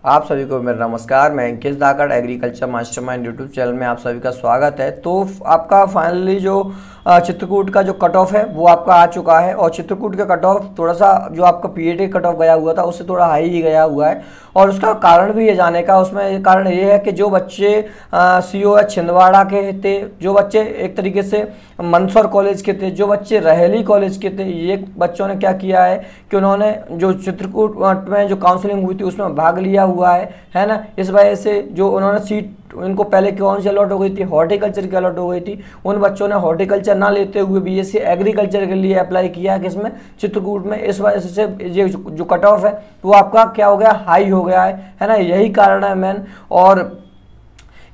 आप सभी को मेरा नमस्कार। मैं अंकित धाकड़ एग्रीकल्चर मास्टरमाइंड यूट्यूब चैनल में आप सभी का स्वागत है। तो आपका फाइनली जो चित्रकूट का जो कट ऑफ है वो आपका आ चुका है और चित्रकूट का कट ऑफ थोड़ा सा जो आपका पीएटी कट ऑफ गया हुआ था उससे थोड़ा हाई ही गया हुआ है और उसका कारण भी ये जाने का, उसमें कारण ये है कि जो बच्चे COH छिंदवाड़ा के थे, जो बच्चे एक तरीके से मंदसौर कॉलेज के थे, जो बच्चे रहेली कॉलेज के थे, ये बच्चों ने क्या किया है कि उन्होंने जो चित्रकूट में जो काउंसलिंग हुई थी उसमें भाग लिया हुआ है ना। इस वजह से जो उन्होंने सीट उनको पहले कौन सी अलॉट हो गई थी, हॉर्टिकल्चर की अलॉट हो गई थी। उन बच्चों ने हॉर्टिकल्चर ना लेते हुए BSc एग्रीकल्चर के लिए अप्लाई किया है किसमें, चित्रकूट में। इस वजह से ये जो कट ऑफ है वो आपका क्या हो गया, हाई हो गया है ना। यही कारण है मेन। और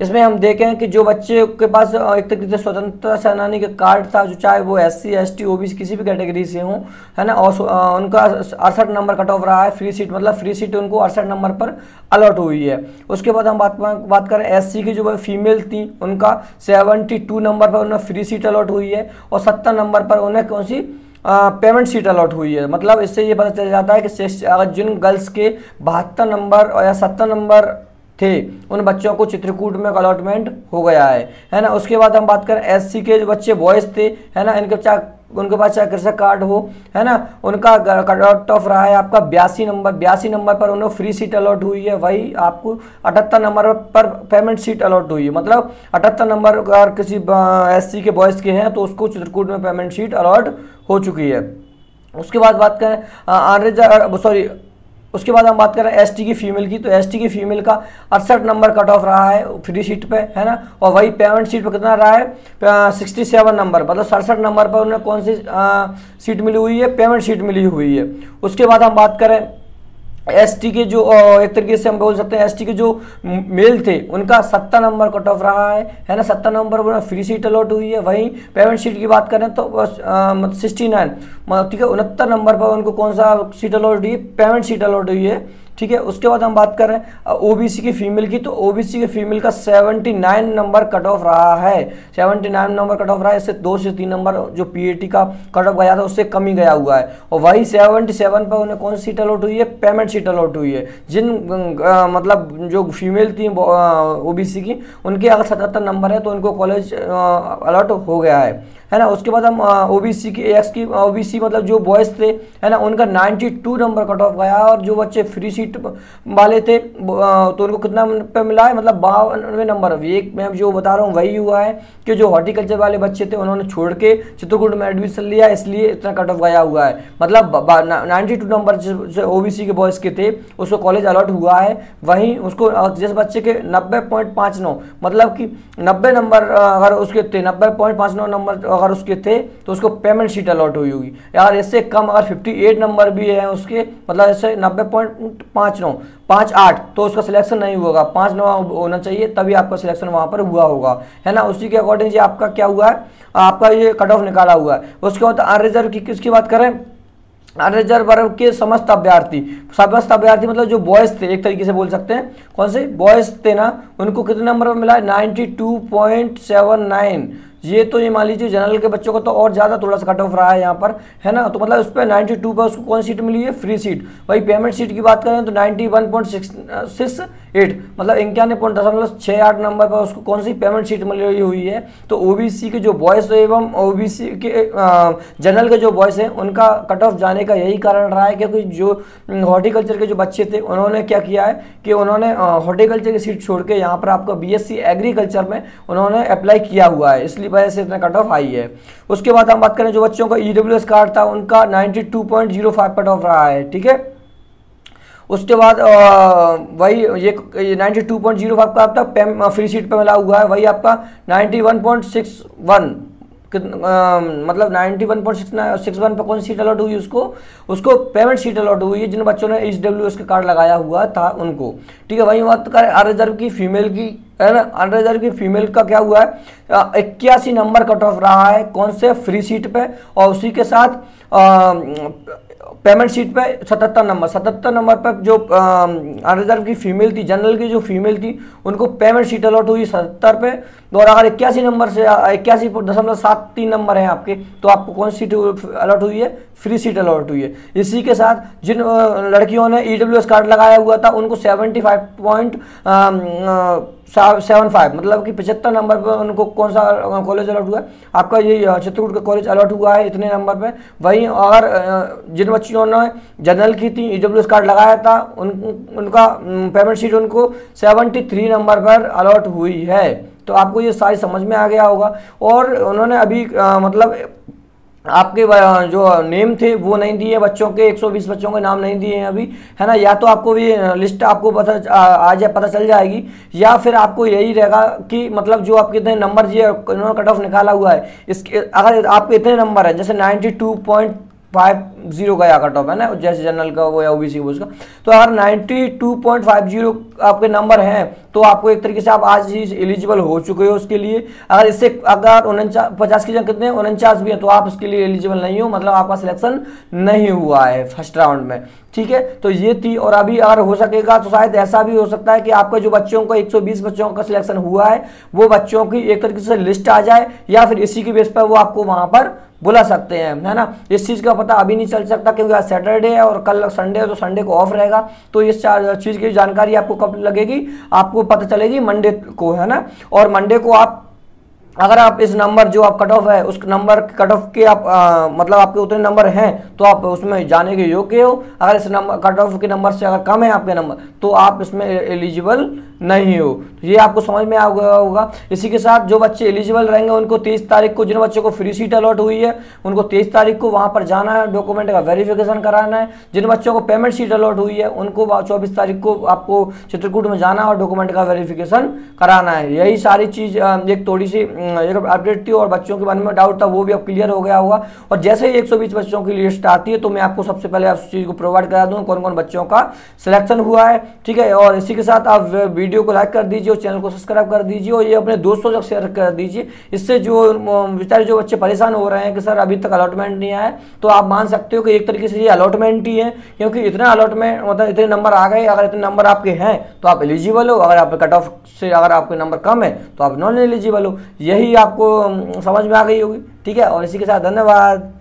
इसमें हम देखें कि जो बच्चे के पास एक तरीके से स्वतंत्रता सेनानी का कार्ड था, जो चाहे वो SC ST OBC किसी भी कैटेगरी से हों, है ना, और उनका 68 नंबर कट ऑफ रहा है। फ्री सीट मतलब फ्री सीट उनको 68 नंबर पर अलॉट हुई है। उसके बाद हम बात करें SC की जो फीमेल थी, उनका 72 नंबर पर उन्हें फ्री सीट अलॉट हुई है और 70 नंबर पर उन्हें कौन सी पेमेंट सीट अलॉट हुई है। मतलब इससे ये पता चल जाता है कि अगर जिन गर्ल्स के 72 नंबर या 70 नंबर थे उन बच्चों को चित्रकूट में अलॉटमेंट हो गया है ना। उसके बाद हम बात करें SC के जो बच्चे बॉयज़ थे, है ना, उनके पास चाहे कृषक कार्ड हो, है ना, उनका कट ऑफ रहा है आपका 82 नंबर पर उन्हें फ्री सीट अलॉट हुई है। वही आपको 78 नंबर पर पेमेंट सीट अलॉट हुई है। मतलब 78 नंबर अगर किसी SC के बॉयज़ के हैं तो उसको चित्रकूट में पेमेंट सीट अलॉट हो चुकी है। उसके बाद बात करें उसके बाद हम बात करें ST की फीमेल की, तो ST की फीमेल का 68 नंबर कट ऑफ रहा है फ्री सीट पे, है ना। और वही पेमेंट सीट पे कितना रहा है 67 नंबर, मतलब 67 नंबर पर उन्हें कौन सी सीट मिली हुई है, पेमेंट सीट मिली हुई है। उसके बाद हम बात करें ST के जो एक तरीके से हम बोल सकते हैं ST के जो मेल थे उनका 70 नंबर कट ऑफ रहा है ना। 70 नंबर पर फ्री सीट अलॉट हुई है। वहीं पेमेंट सीट की बात करें तो 69 ठीक है 69 नंबर पर उनको कौन सा सीट अलॉट हुई है, पेमेंट सीट अलॉट हुई है, ठीक है। उसके बाद हम बात करें OBC की फीमेल की, तो OBC की फीमेल का 79 नंबर कट ऑफ रहा है। 79 नंबर कट ऑफ रहा है। इससे 2 से 3 नंबर जो PAT का कट ऑफ गया था उससे कम ही गया हुआ है। और वही 77 पर उन्हें कौन सी सीट अलॉट हुई है, पेमेंट सीट अलॉट हुई है। जिन मतलब जो फीमेल थी OBC की, उनके अगर 77 नंबर है तो उनको कॉलेज अलॉट हो गया है ना। उसके बाद हम OBC की OBC मतलब जो बॉयज़ थे, है ना, उनका 92 नंबर कट ऑफ गया। और जो बच्चे फ्री सीट वाले थे तो उनको कितना पे मिला है, मतलब 92 नंबर। एक मैं जो बता रहा हूँ वही हुआ है कि जो हॉर्टिकल्चर वाले बच्चे थे उन्होंने छोड़ के चित्रकूट में एडमिशन लिया, इसलिए इतना कट ऑफ गया हुआ है। मतलब 92 नंबर जो OBC के बॉयज़ के थे उसको कॉलेज अलॉट हुआ है। वहीं उसको जिस बच्चे के 90.59 मतलब कि 90 नंबर अगर उसके थे, 90.59 नंबर अगर उसके थे तो उसको पेमेंट सीट अलॉट हुई होगी। यार इससे कम अगर 58 नंबर भी है उसके, मतलब इससे 90.58 तो उसका सिलेक्शन नहीं होगा, 59 होना चाहिए तभी आपका सिलेक्शन वहाँ पर हुआ होगा, है ना। उसी के अकॉर्डिंग ये आपका क्या हुआ है, आपका ये कट ऑफ निकाला हुआ है। उसके बाद अनरिजर्व की किसकी बात करें, अनरिजर्व वर्ग के समस्त अभ्यर्थी मतलब जो बॉयज़ थे, एक तरीके से बोल सकते हैं कौन से बॉयज़ थे ना, उनको कितने नंबर पर मिला है 92.79। ये तो ये मान लीजिए जनरल के बच्चों को तो और ज़्यादा थोड़ा सा कट ऑफ रहा है यहाँ पर, है ना। तो मतलब उस पर 92 पर उसको कौन सी सीट मिली है, फ्री सीट। वही पेमेंट सीट की बात करें तो 91.68 मतलब 91.68 नंबर पर उसको कौन सी पेमेंट सीट मिली हुई है। तो OBC के जो बॉयज़ एवं OBC के जनरल के जो बॉयज़ हैं उनका कट ऑफ जाने का यही कारण रहा है, क्योंकि जो हॉर्टिकल्चर के जो बच्चे थे उन्होंने क्या किया है कि उन्होंने हॉर्टिकल्चर की सीट छोड़ के यहाँ पर आपका BSc एग्रीकल्चर में उन्होंने अप्लाई किया हुआ है, इसलिए वजह से इतना कट ऑफ हाई है। उसके बाद हम बात करें जो बच्चों का EWS कार्ड था उनका 92.05 कट ऑफ रहा है, ठीक है। उसके बाद वही ये 92.05 का आपका फ्री सीट पे मिला हुआ है। वही आपका 91.61 मतलब 91.61 पर कौन सी सीट अलॉट हुई उसको पेमेंट सीट अलॉट हुई है, जिन बच्चों ने EWS का कार्ड लगाया हुआ था उनको, ठीक है। वही बात करें अनरिजर्व की फीमेल की, है ना। अनरिजर्व की फीमेल का क्या हुआ है 81 नंबर कट ऑफ रहा है कौन से, फ्री सीट पे। और उसी के साथ पेमेंट सीट पे 77 नंबर पर जो अनरिजर्व की फीमेल थी, जनरल की जो फीमेल थी, उनको पेमेंट सीट अलॉट हुई 77 पे, और अगर 81 नंबर से 81.73 नंबर है आपके, तो आपको कौन सी सीट अलॉट हुई है? फ्री सीट अलॉट हुई है। इसी के साथ जिन लड़कियों ने EWS कार्ड लगाया हुआ था उनको 75.75 मतलब कि 75 नंबर पर उनको कौन सा कॉलेज अलॉट हुआ है? आपका ये चित्रकूट का कॉलेज अलॉट हुआ है इतने नंबर पे। वहीं अगर जिन बच्चियों ने जनरल की थी, EWS कार्ड लगाया था, उनका पेमेंट सीट उनको 73 नंबर पर अलॉट हुई है। तो आपको ये सारी समझ में आ गया होगा। और उन्होंने अभी मतलब आपके जो नेम थे वो नहीं दिए बच्चों के, 120 बच्चों के नाम नहीं दिए हैं अभी, है ना। या तो आपको ये लिस्ट आपको पता चल जाएगी, या फिर आपको यही रहेगा कि मतलब जो आपके इतने नंबर जी इन्होंने कट ऑफ निकाला हुआ है, इसके अगर आपके इतने नंबर है, जैसे 92.50 गया कट ऑफ, है ना, जैसे जनरल का वो या OBC वो उसका, तो अगर 92.50 आपके नंबर हैं तो आपको एक तरीके से आप आज ही एलिजिबल हो चुके हो उसके लिए। अगर इससे अगर 50 की जगह कितने 49 भी है तो आप इसके लिए एलिजिबल नहीं हो, मतलब आपका सिलेक्शन नहीं हुआ है फर्स्ट राउंड में, ठीक है। तो ये थी। और अभी अगर हो सकेगा तो शायद ऐसा भी हो सकता है कि आपका जो बच्चों का 120 बच्चों का सिलेक्शन हुआ है वो बच्चों की एक तरीके से लिस्ट आ जाए, या फिर इसी की बेस पर वो आपको वहां पर बुला सकते हैं, है ना। इस चीज़ का पता अभी नहीं चल सकता क्योंकि आज सैटरडे है और कल संडे है, तो संडे को ऑफ रहेगा। तो इस चीज़ की जानकारी आपको कब लगेगी? आपको पता चलेगी मंडे को, है ना। और मंडे को आप अगर आप इस नंबर जो आप कट ऑफ है उस नंबर कट ऑफ के आप मतलब आपके उतने नंबर हैं तो आप उसमें जाने के योग्य हो। अगर इस नंबर कट ऑफ के नंबर से अगर कम है आपके नंबर तो आप इसमें एलिजिबल नहीं हो। तो ये आपको समझ में आ गया होगा। इसी के साथ जो बच्चे एलिजिबल रहेंगे उनको 23 तारीख को, जिन बच्चों को फ्री सीट अलॉट हुई है उनको 23 तारीख को वहां पर जाना है, डॉक्यूमेंट का वेरिफिकेशन कराना है। जिन बच्चों को पेमेंट सीट अलॉट हुई है उनको 24 तारीख को आपको चित्रकूट में जाना और डॉक्यूमेंट का वेरिफिकेशन कराना है। यही सारी चीज़ एक थोड़ी सी एक अपडेट थी और बच्चों के बारे में डाउट था वो भी अब क्लियर हो गया होगा। और जैसे ही 120 बच्चों की लिस्ट आती है तो मैं आपको सबसे पहले उस चीज़ को प्रोवाइड करा दूँ कौन कौन बच्चों का सिलेक्शन हुआ है, ठीक है। और इसी के साथ आप वीडियो को लाइक कर दीजिए और चैनल को सब्सक्राइब कर दीजिए और ये अपने दोस्तों तक शेयर कर दीजिए। इससे जो बेचारे जो बच्चे परेशान हो रहे हैं कि सर अभी तक अलॉटमेंट नहीं आया, तो आप मान सकते हो कि एक तरीके से ये अलॉटमेंट ही है, क्योंकि इतना अलॉटमेंट मतलब इतने नंबर आ गए। अगर इतने नंबर आपके हैं तो आप एलिजिबल हो, अगर आप कट ऑफ से अगर आपके नंबर कम है तो आप नॉन एलिजिबल हो। यही आपको समझ में आ गई होगी, ठीक है। और इसी के साथ धन्यवाद।